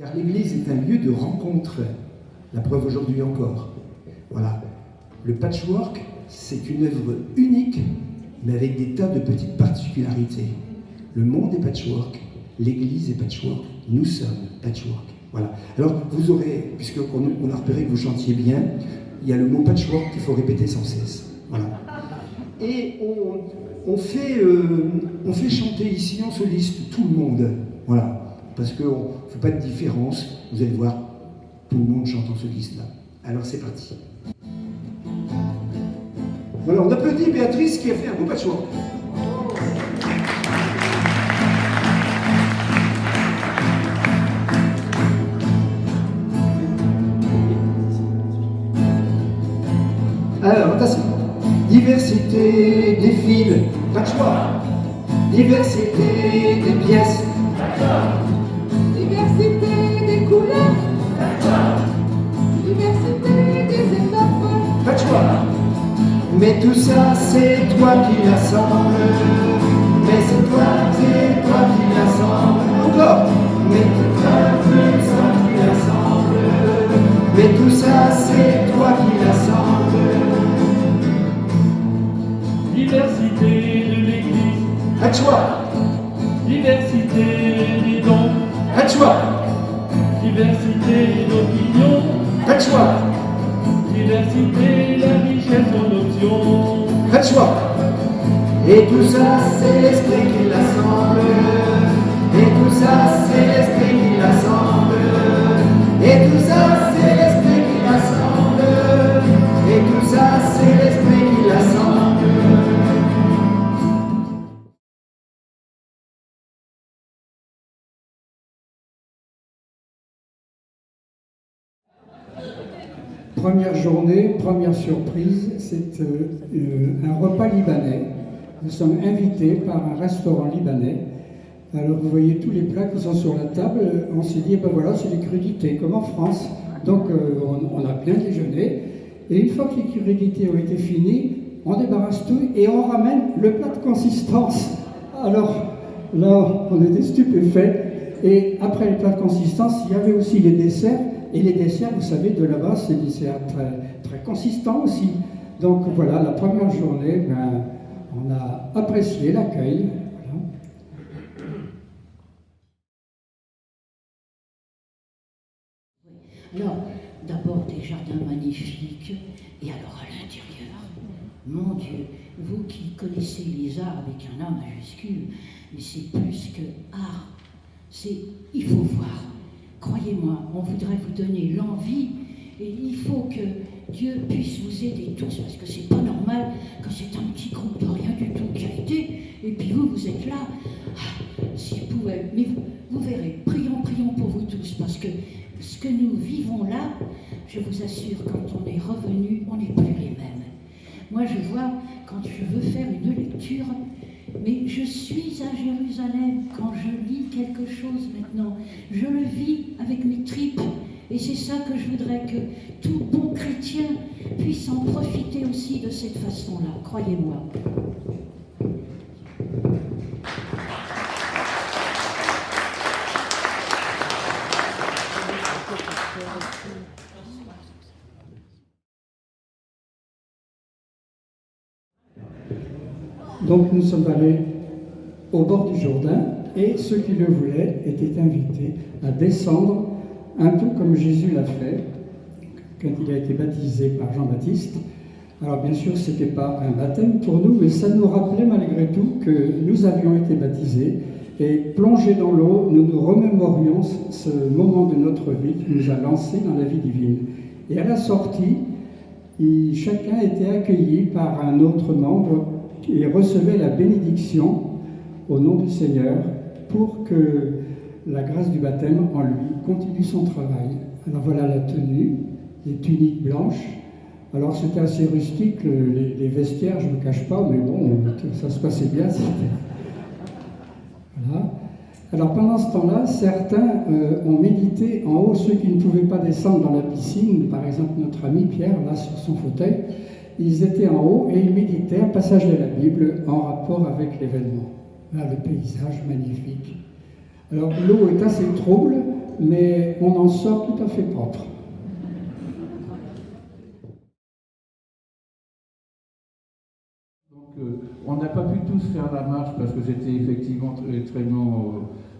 Car l'Église est un lieu de rencontre. La preuve aujourd'hui encore. Voilà. Le patchwork, c'est une œuvre unique, mais avec des tas de petites particularités. Le monde est patchwork, l'Église est patchwork, nous sommes patchwork. Voilà. Alors, vous aurez, puisqu'on a repéré que vous chantiez bien, il y a le mot patchwork qu'il faut répéter sans cesse. Voilà. Et on fait chanter ici en soliste tout le monde. Voilà. Parce qu'on ne fait pas de différence. Vous allez voir, tout le monde chante en soliste là. Alors c'est parti. Voilà, on applaudit Béatrice qui a fait un beau patchwork. Alors, attention. Diversité des fils, patchwork. Diversité des pièces, patchwork. Diversité des couleurs, patchwork. Diversité des étoffes, patchwork. Mais tout ça, c'est toi qui l'assemble. Mais c'est toi qui l'assemble. Encore. Mais tout ça qui l'assemble. Mais tout ça, c'est toi qui l'assemble. Diversité de l'Église, Patchwork. diversité des dons, Patchwork. diversité d'opinions, Patchwork. diversité la richesse en options. Patchwork. Et tout ça, c'est l'esprit qui l'assemble. Et tout ça, c'est l'esprit qui l'assemble. Et tout ça, c'est l'esprit qui l'assemble. Et tout ça, c'est l'esprit qui l'assemble. Première journée, première surprise, c'est un repas libanais. Nous sommes invités par un restaurant libanais. Alors vous voyez tous les plats qui sont sur la table. On s'est dit, ben voilà, c'est des crudités comme en France. Donc on a bien déjeuné. Et une fois que les crudités ont été finies, on débarrasse tout et on ramène le plat de consistance. Alors là, on était stupéfaits. Et après le plat de consistance, il y avait aussi les desserts. Et les desserts, vous savez, de là-bas, c'est des desserts très, très consistants aussi. Donc voilà, la première journée, ben, on a apprécié l'accueil. Alors, d'abord des jardins magnifiques, et alors à l'intérieur, mon Dieu, vous qui connaissez les arts avec un A majuscule, mais c'est plus que art, il faut voir. Croyez-moi, on voudrait vous donner l'envie, et il faut que Dieu puisse vous aider tous, parce que c'est pas normal que c'est un petit groupe de rien du tout qui a été, et puis vous êtes là. Ah, si vous pouvez, mais vous verrez, prions pour vous tous, parce que ce que nous vivons là, je vous assure, quand on est revenu, on n'est plus les mêmes. Moi, je vois, quand je veux faire une lecture, mais je suis à Jérusalem quand je lis quelque chose maintenant. Je le vis avec mes tripes. Et c'est ça que je voudrais que tout bon chrétien puisse en profiter aussi de cette façon-là, croyez-moi. Donc nous sommes allés au bord du Jourdain et ceux qui le voulaient étaient invités à descendre un peu comme Jésus l'a fait quand il a été baptisé par Jean-Baptiste. Alors bien sûr, ce n'était pas un baptême pour nous, mais ça nous rappelait malgré tout que nous avions été baptisés et plongés dans l'eau, nous nous remémorions ce moment de notre vie qui nous a lancés dans la vie divine. Et à la sortie, chacun était accueilli par un autre membre et recevait la bénédiction au nom du Seigneur pour que la grâce du baptême en lui continue son travail. Alors voilà la tenue, les tuniques blanches. Alors c'était assez rustique, les vestiaires, je ne me cache pas, mais bon, ça se passait bien. Voilà. Alors pendant ce temps-là, certains ont médité en haut, ceux qui ne pouvaient pas descendre dans la piscine, par exemple notre ami Pierre, là sur son fauteuil, ils étaient en haut et ils méditaient un passage de la Bible en rapport avec l'événement. Là, le paysage magnifique. Alors l'eau est assez trouble, mais on en sort tout à fait propre. On n'a pas pu tous faire la marche parce que c'était effectivement extrêmement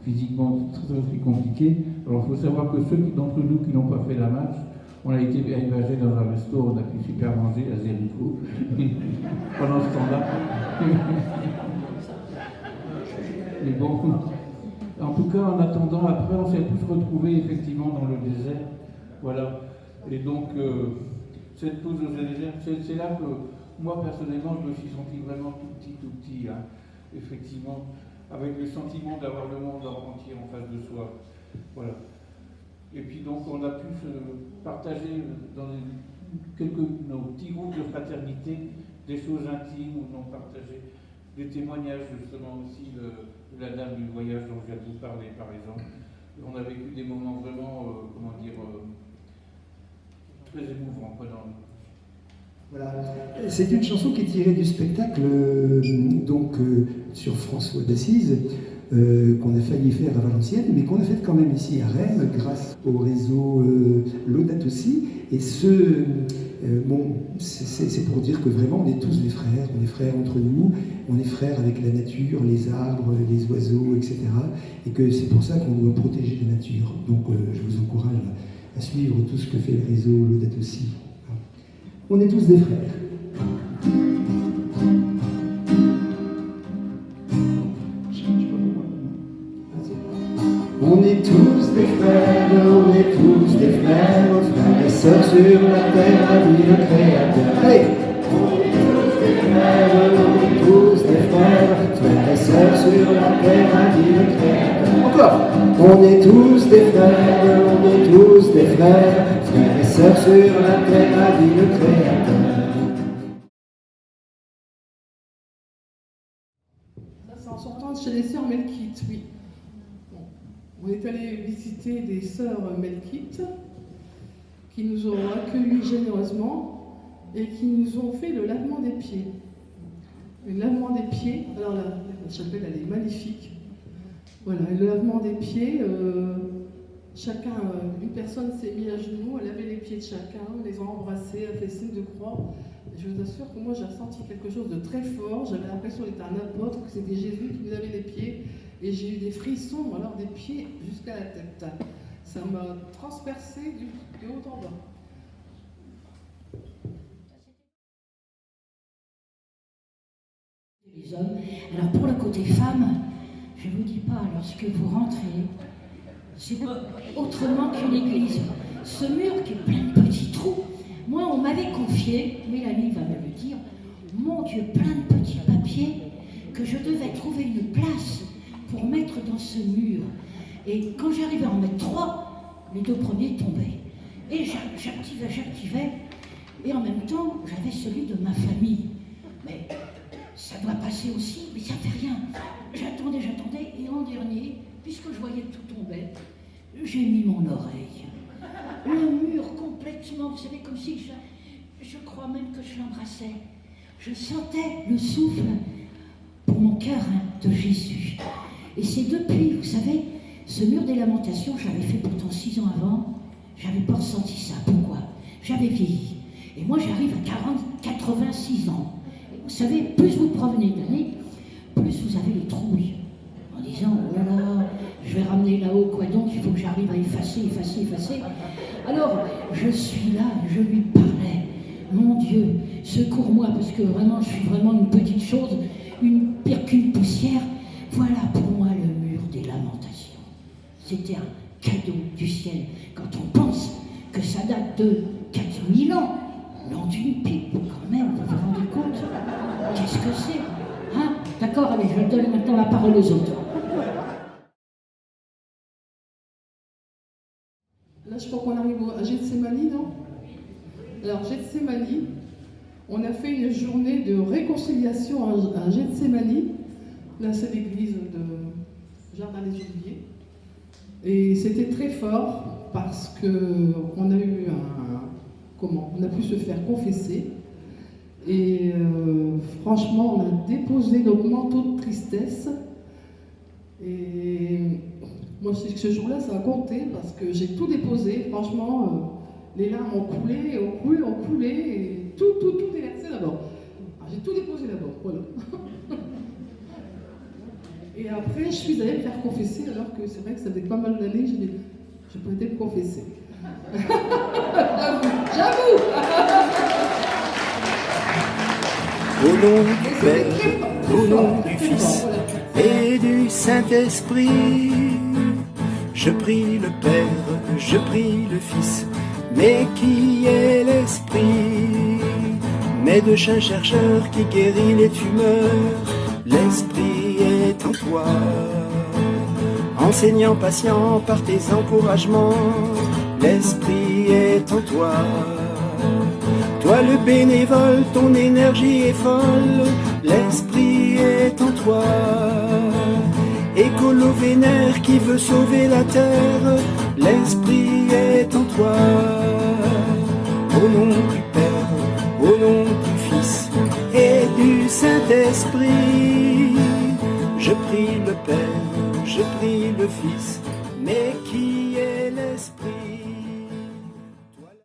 physiquement très compliqué. Alors il faut savoir que ceux d'entre nous qui n'ont pas fait la marche, on a été hébergés dans un resto, on a pu super manger à Zérico pendant ce temps-là. Mais bon, en tout cas, en attendant, après, on s'est tous retrouvés effectivement dans le désert. Voilà. Et donc, cette pause au désert, c'est là que moi, personnellement, je me suis senti vraiment tout petit, hein, effectivement, avec le sentiment d'avoir le monde entier en face de soi. Voilà. Et puis donc, on a pu se partager dans nos petits groupes de fraternité des choses intimes où on partageait des témoignages, justement, aussi de la dame du voyage dont je viens de vous parler, par exemple. On a vécu des moments vraiment, très émouvants, quoi, Voilà. C'est une chanson qui est tirée du spectacle sur François d'Assise, qu'on a failli faire à Valenciennes, mais qu'on a fait quand même ici à Rennes, grâce au réseau Laudato aussi. Et c'est pour dire que vraiment on est tous des frères, on est frères entre nous, on est frères avec la nature, les arbres, les oiseaux, etc. Et que c'est pour ça qu'on doit protéger la nature. Donc je vous encourage à suivre tout ce que fait le réseau Laudato aussi. On est tous des frères. On est tous des frères, on est tous des frères et sœurs sur la terre, a dit le Créateur. Allez! On est tous des frères, on est tous des frères et sœurs sur la terre, a dit le Créateur. Encore! On est tous des frères, on est tous des frères et sœurs sur la terre, a dit le Créateur. Ça, c'est en sortant de chez les sœurs Melkite, oui. On est allé visiter des sœurs Melkite qui nous ont accueillis généreusement et qui nous ont fait le lavement des pieds. Le lavement des pieds, alors la chapelle elle est magnifique. Voilà, le lavement des pieds, une personne s'est mise à genoux, elle avait les pieds de chacun, les a embrassés, elle a fait signe de croix. Et je vous assure que moi j'ai ressenti quelque chose de très fort, j'avais l'impression d'être un apôtre, que c'était Jésus qui nous lavait les pieds. Et j'ai eu des frissons, alors des pieds jusqu'à la tête. Ça m'a transpercé du haut en bas. Les hommes. Alors pour le côté femme, je ne vous dis pas, lorsque vous rentrez, c'est autrement qu'une église. Ce mur qui est plein de petits trous, moi on m'avait confié, Mélanie va me le dire, mon Dieu, plein de petits papiers, que je devais trouver une place pour mettre dans ce mur. Et quand j'arrivais à en mettre 3, les 2 premiers tombaient. Et j'activais, et en même temps, j'avais celui de ma famille. Mais ça doit passer aussi, mais ça fait rien. J'attendais, et en dernier, puisque je voyais que tout tombait, j'ai mis mon oreille. Le mur complètement, vous savez, comme si je crois même que je l'embrassais. Je sentais le souffle pour mon cœur de Jésus. Et c'est depuis, vous savez, ce mur des lamentations, j'avais fait pourtant 6 ans avant, j'avais pas ressenti ça. Pourquoi? J'avais vieilli. Et moi, j'arrive à 86 ans. Et vous savez, plus vous provenez d'années, plus vous avez les trouilles. En disant, oh là là, je vais ramener là-haut, quoi donc, il faut que j'arrive à effacer. Alors, je suis là, je lui parlais. Mon Dieu, secours-moi, parce que vraiment, je suis vraiment une petite chose, une pire qu'une poussière. Voilà pour moi le mur des lamentations. C'était un cadeau du ciel. Quand on pense que ça date de 4000 ans, l'an d'une pipe, quand même, vous vous rendez compte? Qu'est-ce que c'est? Hein? D'accord, allez, je donne maintenant la parole aux autres. Là, je crois qu'on arrive à Gethsémani, non? Alors, Gethsémani, on a fait une journée de réconciliation à Gethsémani. Là, c'est l'église de Jardin des Oliviers. Et c'était très fort parce qu'on a eu on a pu se faire confesser. Et franchement, on a déposé notre manteau de tristesse. Et Moi, je sais que ce jour-là, ça a compté parce que j'ai tout déposé. Franchement, les larmes ont coulé, et tout est versé d'abord. Alors, j'ai tout déposé d'abord, voilà. Et après, je suis allée me faire confesser, alors que c'est vrai que ça faisait pas mal d'années que je peux être confessée. J'avoue. Au nom du Père, au nom du Fils et du Saint-Esprit, je prie le Père, je prie le Fils, mais qui est l'Esprit, médecin chercheur qui guérit les tumeurs, l'Esprit est en toi, enseignant patient par tes encouragements, l'Esprit est en toi. Toi le bénévole, ton énergie est folle, l'Esprit est en toi. Écolo vénère qui veut sauver la terre, l'Esprit est en toi. Au nom du Père, au nom du Fils et du Saint-Esprit, je prie le Père, je prie le Fils, mais qui est l'Esprit?